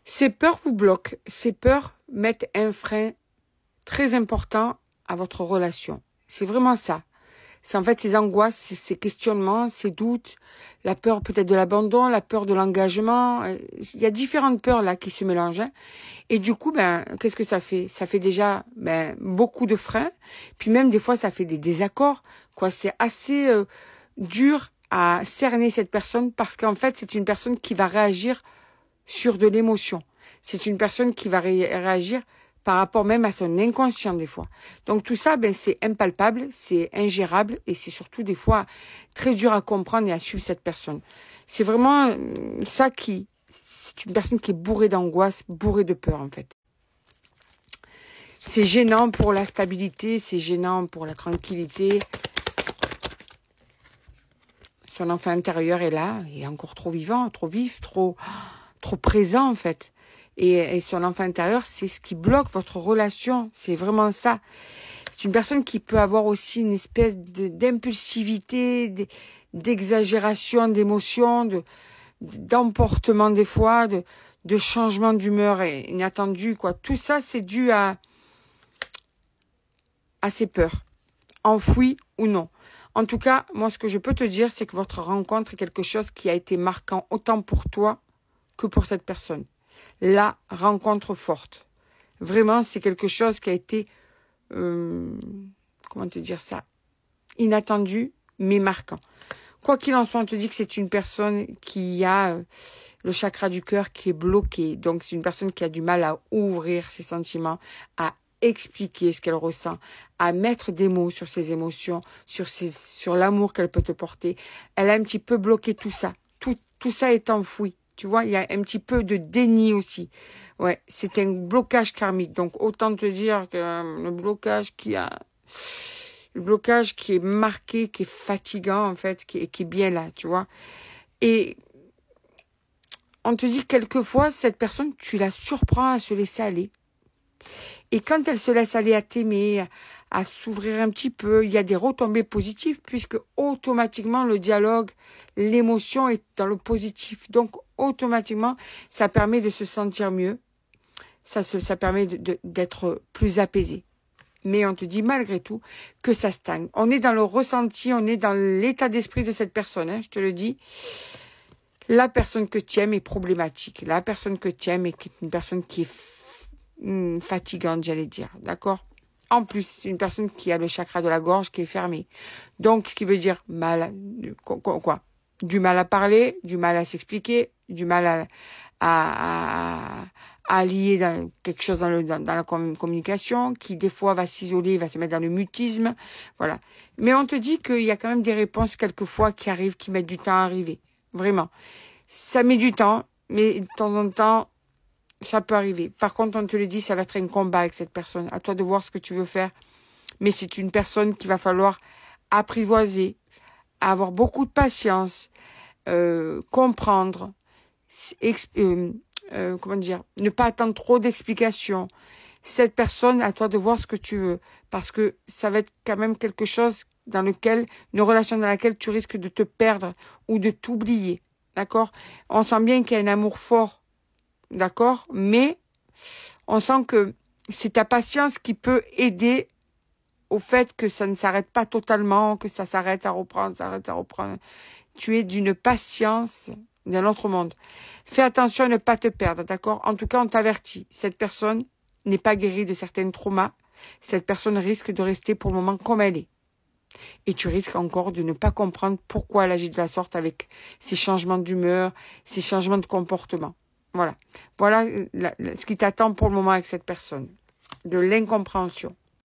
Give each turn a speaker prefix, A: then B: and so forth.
A: Ces peurs vous bloquent. Ces peurs mettent un frein très important à votre relation. C'est vraiment ça. C'est en fait ces angoisses, ces questionnements, ces doutes, la peur peut-être de l'abandon, la peur de l'engagement. Il y a différentes peurs là qui se mélangent. Hein. Et du coup, qu'est-ce que ça fait? Ça fait déjà beaucoup de freins. Puis même des fois, ça fait des désaccords. Quoi, c'est assez dur à cerner cette personne parce qu'en fait, c'est une personne qui va réagir sur de l'émotion. C'est une personne qui va réagir par rapport même à son inconscient des fois. Donc tout ça, c'est impalpable, c'est ingérable et c'est surtout des fois très dur à comprendre et à suivre cette personne. C'est vraiment ça c'est une personne qui est bourrée d'angoisse, bourrée de peur en fait. C'est gênant pour la stabilité, c'est gênant pour la tranquillité. Son enfant intérieur est là, il est encore trop vivant, trop vif, trop présent en fait. Et son enfant intérieur, c'est ce qui bloque votre relation. C'est vraiment ça. C'est une personne qui peut avoir aussi une espèce d'impulsivité, d'exagération d'émotions, d'emportement des fois, de changement d'humeur inattendu, quoi. Tout ça, c'est dû à ses peurs, enfouies ou non. En tout cas, moi, ce que je peux te dire, c'est que votre rencontre est quelque chose qui a été marquant autant pour toi que pour cette personne. La rencontre forte. Vraiment, c'est quelque chose qui a été, comment te dire ça, inattendu, mais marquant. Quoi qu'il en soit, on te dit que c'est une personne qui a le chakra du cœur qui est bloqué. Donc, c'est une personne qui a du mal à ouvrir ses sentiments, à expliquer ce qu'elle ressent, à mettre des mots sur ses émotions, sur l'amour qu'elle peut te porter. Elle a un petit peu bloqué tout ça. Tout ça est enfoui. Tu vois, il y a un petit peu de déni aussi. Ouais, c'est un blocage karmique. Donc, autant te dire que le blocage qui est marqué, qui est fatigant, en fait, qui est bien là, tu vois. Et on te dit que quelquefois, cette personne, tu la surprends à se laisser aller. Et quand elle se laisse aller à t'aimer, à s'ouvrir un petit peu, il y a des retombées positives puisque automatiquement le dialogue, l'émotion est dans le positif. Donc automatiquement, ça permet de se sentir mieux. Ça permet d'être plus apaisé. Mais on te dit malgré tout que ça stagne. On est dans le ressenti, on est dans l'état d'esprit de cette personne, hein, je te le dis. La personne que tu aimes est problématique. La personne que tu aimes est une personne qui est fatigante, j'allais dire, d'accord? En plus, c'est une personne qui a le chakra de la gorge qui est fermé. Donc, ce qui veut dire quoi? Du mal à parler, du mal à s'expliquer, du mal à lier dans quelque chose dans la communication, qui des fois va s'isoler, va se mettre dans le mutisme, voilà. Mais on te dit qu'il y a quand même des réponses quelquefois qui arrivent, qui mettent du temps à arriver. Vraiment. Ça met du temps, mais de temps en temps, ça peut arriver. Par contre, on te le dit, ça va être un combat avec cette personne. À toi de voir ce que tu veux faire. Mais c'est une personne qu'il va falloir apprivoiser, avoir beaucoup de patience, comprendre, comment dire, ne pas attendre trop d'explications. Cette personne, à toi de voir ce que tu veux. Parce que ça va être quand même quelque chose une relation dans laquelle tu risques de te perdre ou de t'oublier. D'accord? On sent bien qu'il y a un amour fort. D'accord? Mais on sent que c'est ta patience qui peut aider au fait que ça ne s'arrête pas totalement, que ça s'arrête à reprendre, Tu es d'une patience d'un autre monde. Fais attention à ne pas te perdre, d'accord? En tout cas, on t'avertit. Cette personne n'est pas guérie de certains traumas. Cette personne risque de rester pour le moment comme elle est. Et tu risques encore de ne pas comprendre pourquoi elle agit de la sorte avec ses changements d'humeur, ses changements de comportement. Voilà ce qui t'attend pour le moment avec cette personne. De l'incompréhension.